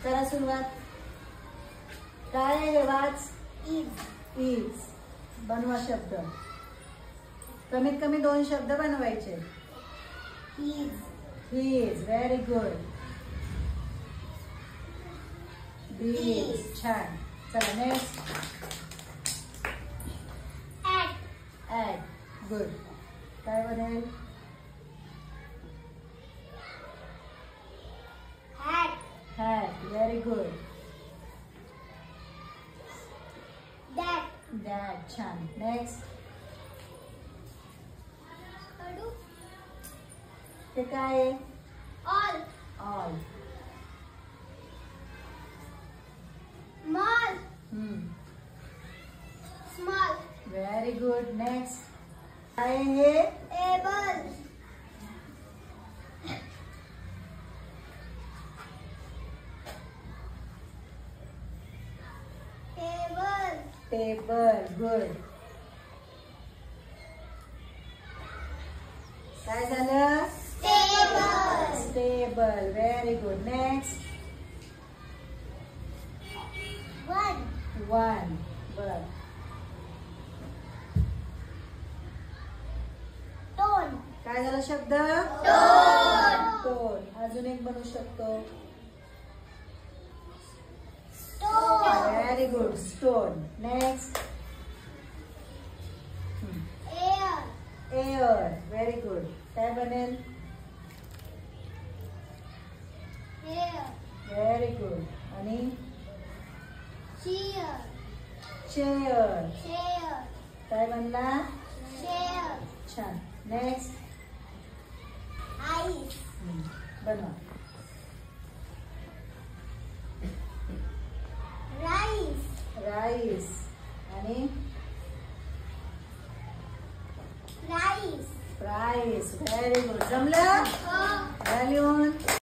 करा सुरुवात. काय आहे वाच. इज. इज. बनवा शब्द. कमीत कमी 2 शब्द बनवायचे. Is. Is. Very good. Is. छान. चला नेक्स्ट. ॲट. ऍट. गुड. काय बनेल. Hat. Hat. Very good. That. That. छान. नेक्स्ट. ते काय आहे. All. All. Small. Small. Very good. Next. काय आहे. एबल. टेबल. टेबल. गुड. काय झालं. Table. Stable. Very good. Next. One. One. बर. टोन. काय झालं शब्द. टोन. टोन. अजून एक बनवू शकतो. Stone. Very good. Stone. Next. Air. Air. Very good. काय बनेल. हेअर. Very good. आणि चेअर. चेअर. चेअर. काय बनला. चेअर. छान. नेक्स्ट. आईस. बनवा. राईस. राईस. आणि राईस. प्राइस. Very good. जमलं. हो. लिहून